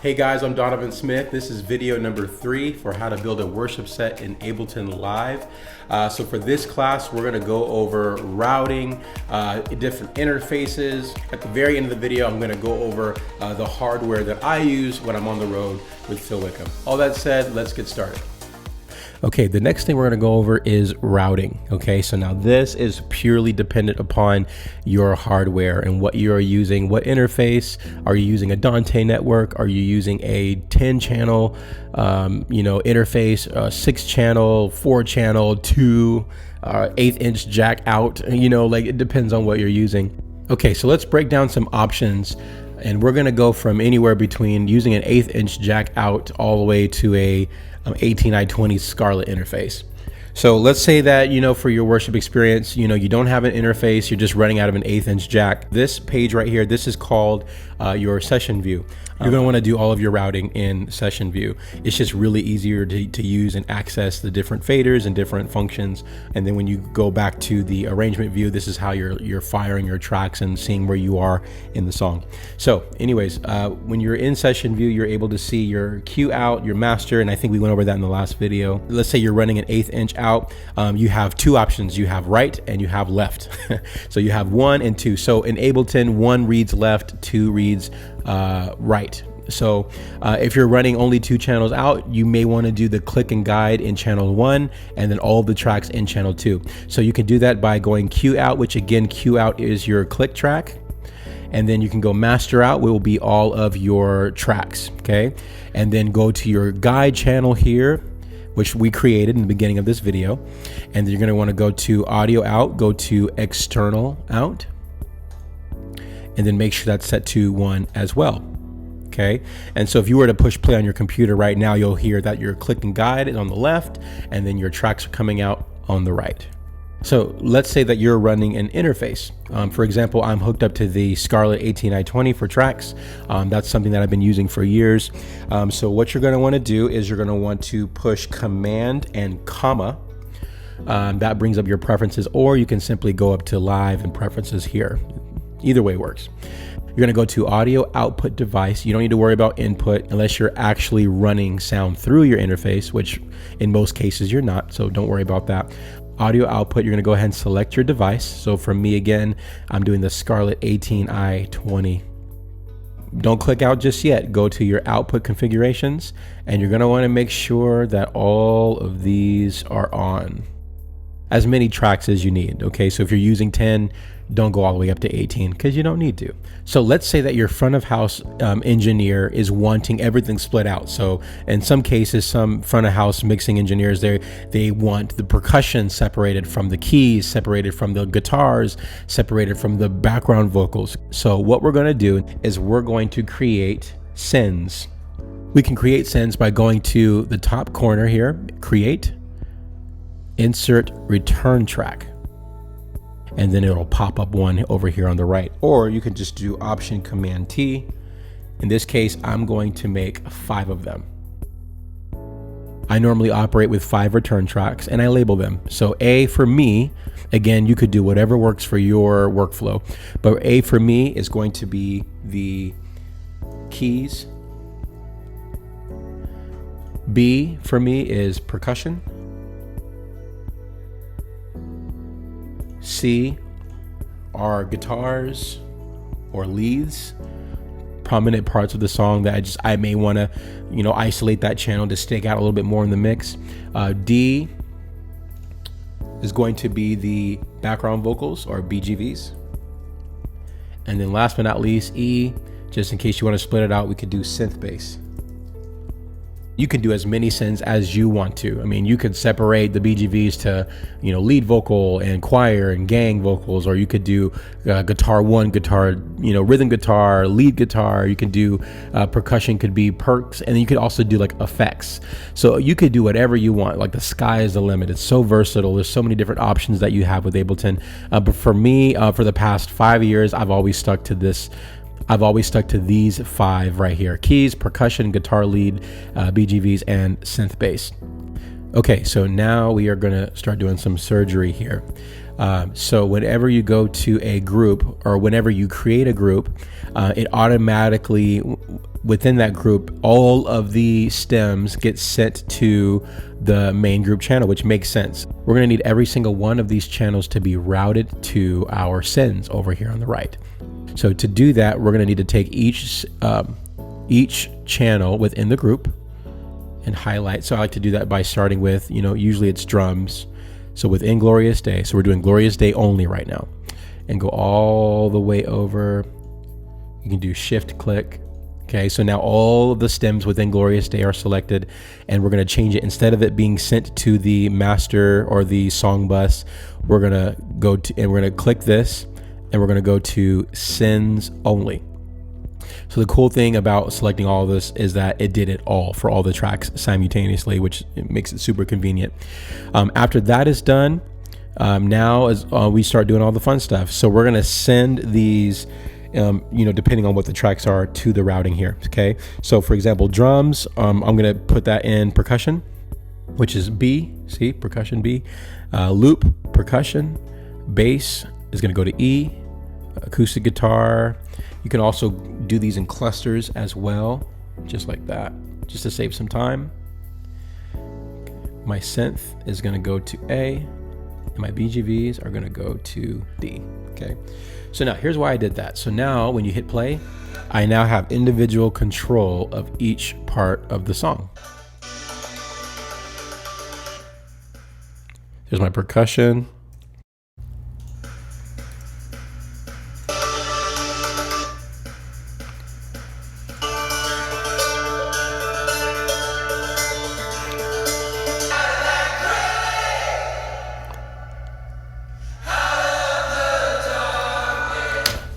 Hey guys, I'm Donovan Smith. This is video number 3 for how to build a worship set in Ableton Live. So for this class, we're gonna go over routing, different interfaces. At the very end of the video, I'm gonna go over the hardware that I use when I'm on the road with Phil Wickham. All that said, let's get started. Okay, the next thing we're gonna go over is routing. Okay, so now this is purely dependent upon your hardware and what you're using. What interface? Are you using a Dante network? Are you using a 10-channel, interface, 6-channel, 4-channel, 2, 1/8-inch jack out? It depends on what you're using. Okay, so let's break down some options. And we're gonna go from anywhere between using an 1/8-inch jack out all the way to a 18i20 Scarlett interface. So let's say that, for your worship experience, you don't have an interface, you're just running out of an 1/8-inch jack. This page right here, this is called your session view. You're gonna wanna do all of your routing in session view. It's just really easier to use and access the different faders and different functions. And then when you go back to the arrangement view, this is how you're firing your tracks and seeing where you are in the song. So anyways, when you're in session view, you're able to see your cue out, your master, and I think we went over that in the last video. Let's say you're running an 1/8-inch out. You have two options. You have right and you have left. So you have 1 and 2. So in Ableton, 1 reads left, 2 reads right. So if you're running only 2 channels out, you may want to do the click and guide in channel 1 and then all the tracks in channel 2. So you can do that by going cue out, which again, cue out is your click track. And then you can go master out, will be all of your tracks, okay? And then go to your guide channel here, which we created in the beginning of this video. And then you're gonna wanna go to audio out, go to external out, and then make sure that's set to 1 as well. Okay, and so if you were to push play on your computer right now, you'll hear that your click and guide is on the left, and then your tracks are coming out on the right. So let's say that you're running an interface. For example, I'm hooked up to the Scarlett 18i20 for tracks. That's something that I've been using for years. So what you're gonna wanna do is you're gonna want to push Command and comma. That brings up your preferences, or you can simply go up to live and preferences here. Either way works. You're gonna go to audio output device. You don't need to worry about input unless you're actually running sound through your interface, which in most cases you're not, so don't worry about that. Audio output, you're gonna go ahead and select your device. So for me, again, I'm doing the Scarlett 18i20. Don't click out just yet. Go to your output configurations, and you're gonna wanna make sure that all of these are on. As many tracks as you need, okay? So if you're using 10, don't go all the way up to 18 because you don't need to. So let's say that your front of house engineer is wanting everything split out. So in some cases, some front of house mixing engineers, they want the percussion separated from the keys, separated from the guitars, separated from the background vocals. So what we're gonna do is we're going to create sends. We can create sends by going to the top corner here, create, insert return track, and then it'll pop up one over here on the right. Or you can just do Option Command T. In this case, I'm going to make 5 of them. I normally operate with 5 return tracks and I label them. So A for me, again, you could do whatever works for your workflow, but A for me is going to be the keys. B for me is percussion. C are guitars or leads, prominent parts of the song that I may want to, isolate that channel to stick out a little bit more in the mix. D is going to be the background vocals or BGVs. And then last but not least, E, just in case you want to split it out, we could do synth bass. You can do as many sends as you want to. I mean, you could separate the BGVs to, lead vocal and choir and gang vocals, or you could do guitar 1, guitar, rhythm guitar, lead guitar. You can do percussion, could be perks, and then you could also do like effects. So you could do whatever you want. Like the sky is the limit. It's so versatile. There's so many different options that you have with Ableton. But for me, for the past 5 years, I've always stuck to this. I've always stuck to these 5 right here: keys, percussion, guitar lead, BGVs, and synth bass. Okay, so now we are gonna start doing some surgery here. So whenever you go to a group, or whenever you create a group, it automatically within that group, all of the stems get sent to the main group channel, which makes sense. We're going to need every single one of these channels to be routed to our sends over here on the right. So to do that, we're going to need to take each channel within the group and highlight. So I like to do that by starting with, usually it's drums. So within Glorious Day, so we're doing Glorious Day only right now, and go all the way over. You can do shift click. Okay, so now all of the stems within Glorious Day are selected, and we're going to change it. Instead of it being sent to the master or the song bus, we're going to go to, and we're going to click this, and we're going to go to sends only. So the cool thing about selecting all of this is that it did it all for all the tracks simultaneously, which makes it super convenient. After that is done, now as we start doing all the fun stuff. So we're going to send these, depending on what the tracks are, to the routing here. Okay. So for example, drums, I'm going to put that in percussion, which is B, see, percussion B, loop, percussion, bass is going to go to E, acoustic guitar. You can also do these in clusters as well, just like that, just to save some time. My synth is going to go to A, and my BGVs are going to go to D. Okay. So now here's why I did that. So now when you hit play, I now have individual control of each part of the song. There's my percussion.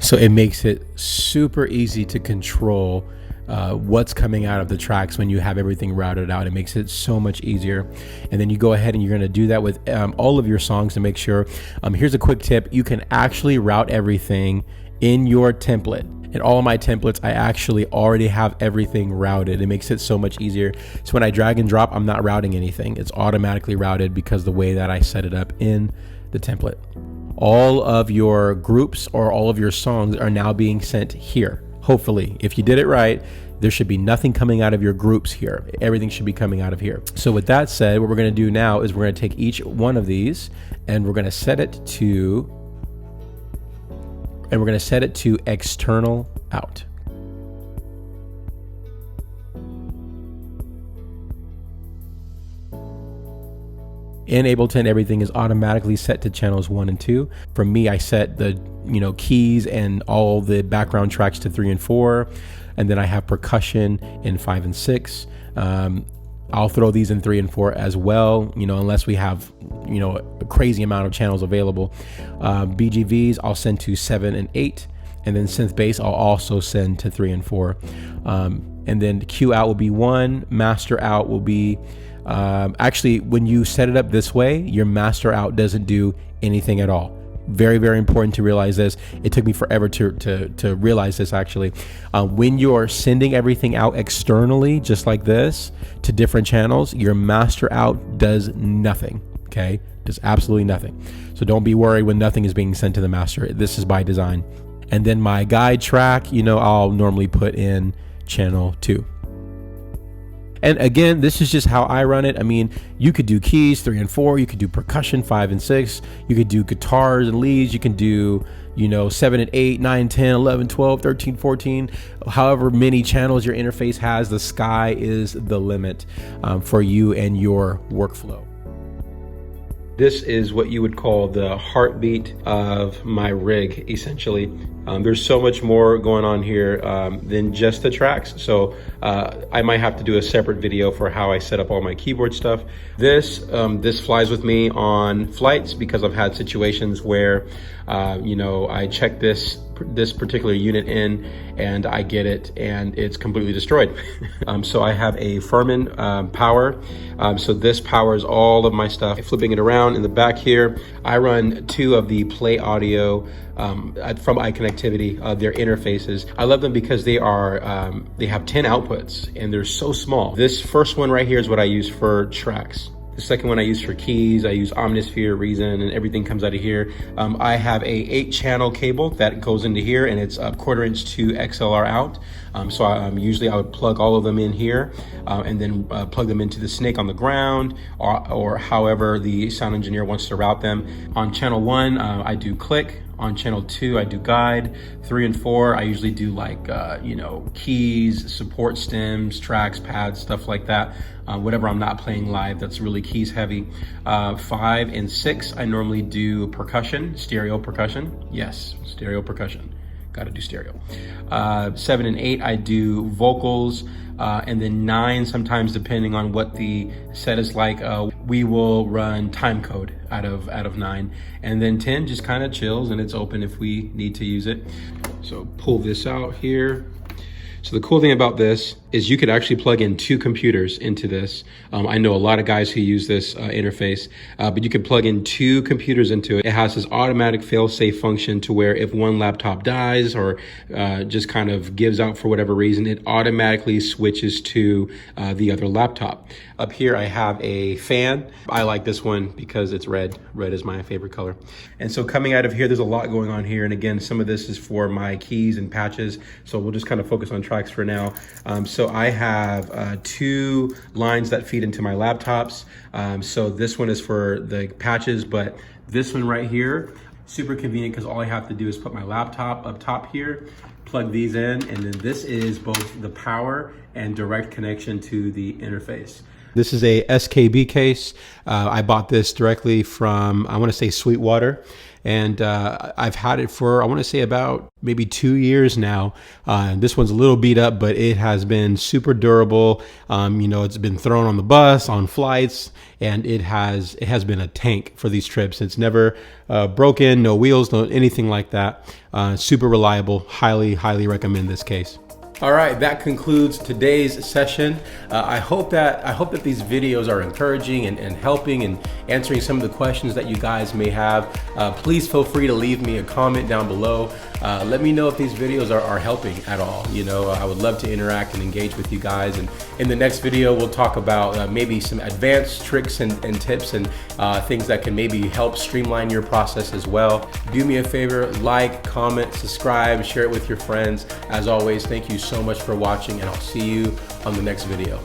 So it makes it super easy to control what's coming out of the tracks when you have everything routed out. It makes it so much easier. And then you go ahead and you're going to do that with all of your songs to make sure. Here's a quick tip. You can actually route everything in your template. In all of my templates, I actually already have everything routed. It makes it so much easier. So when I drag and drop, I'm not routing anything. It's automatically routed because the way that I set it up in the template. All of your groups or all of your songs are now being sent here. Hopefully, if you did it right, there should be nothing coming out of your groups here. Everything should be coming out of here. So with that said, what we're going to do now is we're going to take each one of these and we're going to set it to, external out. In Ableton, everything is automatically set to channels 1 and 2. For me, I set the keys and all the background tracks to 3 and 4, and then I have percussion in 5 and 6. I'll throw these in 3 and 4 as well, unless we have a crazy amount of channels available. BGVs I'll send to 7 and 8, and then synth bass I'll also send to 3 and 4. And then Q out will be 1, master out will be actually, when you set it up this way, your master out doesn't do anything at all. Very, very important to realize this. It took me forever to realize this actually. When you're sending everything out externally, just like this, to different channels, your master out does nothing, okay? Does absolutely nothing. So don't be worried when nothing is being sent to the master. This is by design. And then my guide track, I'll normally put in channel 2. And again, this is just how I run it. I mean, you could do keys 3 and 4, you could do percussion 5 and 6, you could do guitars and leads, you can do 7 and 8, 9, 10, 11, 12, 13, 14, however many channels your interface has. The sky is the limit for you and your workflow. This is what you would call the heartbeat of my rig, essentially. There's so much more going on here than just the tracks. So I might have to do a separate video for how I set up all my keyboard stuff. This flies with me on flights because I've had situations where, I check this particular unit in and I get it and it's completely destroyed. So I have a Furman power. So this powers all of my stuff. Flipping it around in the back here, I run 2 of the Play Audio from iconnectivity, their interfaces. I love them because they have 10 outputs and they're so small. This first one right here is what I use for tracks. The second one I use for keys, I use Omnisphere, Reason, and everything comes out of here. I have a 8-channel cable that goes into here, and it's a 1/4 inch to XLR out. Usually I would plug all of them in here and then plug them into the snake on the ground, or however the sound engineer wants to route them. On channel 1, I do click. On channel 2, I do guide. 3 and 4, I usually do like, keys, support stems, tracks, pads, stuff like that. Whatever I'm not playing live, that's really keys heavy. 5 and 6, I normally do percussion, stereo percussion. Yes, stereo percussion. Gotta do stereo. 7 and 8, I do vocals. And then 9, sometimes depending on what the set is like, we will run time code out of 9. And then 10 just kind of chills, and it's open if we need to use it. So pull this out here. So the cool thing about this is you could actually plug in 2 computers into this. I know a lot of guys who use this interface, but you can plug in 2 computers into it. It has this automatic fail-safe function to where if one laptop dies or just kind of gives out for whatever reason, it automatically switches to the other laptop. Up here I have a fan. I like this one because it's red. Red is my favorite color. And so coming out of here, there's a lot going on here. And again, some of this is for my keys and patches. So we'll just kind of focus on tracks for now. So I have 2 lines that feed into my laptops. So this one is for the patches, but this one right here, super convenient because all I have to do is put my laptop up top here, plug these in, and then this is both the power and direct connection to the interface. This is a SKB case. I bought this directly from, I want to say Sweetwater. And I've had it for, I want to say about maybe 2 years now. This one's a little beat up, but it has been super durable. It's been thrown on the bus, on flights, and it has been a tank for these trips. It's never broken, no wheels, no anything like that. Super reliable. Highly, highly recommend this case. All right, that concludes today's session. I hope that these videos are encouraging and helping and answering some of the questions that you guys may have. Please feel free to leave me a comment down below. Let me know if these videos are helping at all. I would love to interact and engage with you guys. And in the next video, we'll talk about maybe some advanced tricks and tips and things that can maybe help streamline your process as well. Do me a favor, like, comment, subscribe, share it with your friends. As always, thank you so much for watching, and I'll see you on the next video.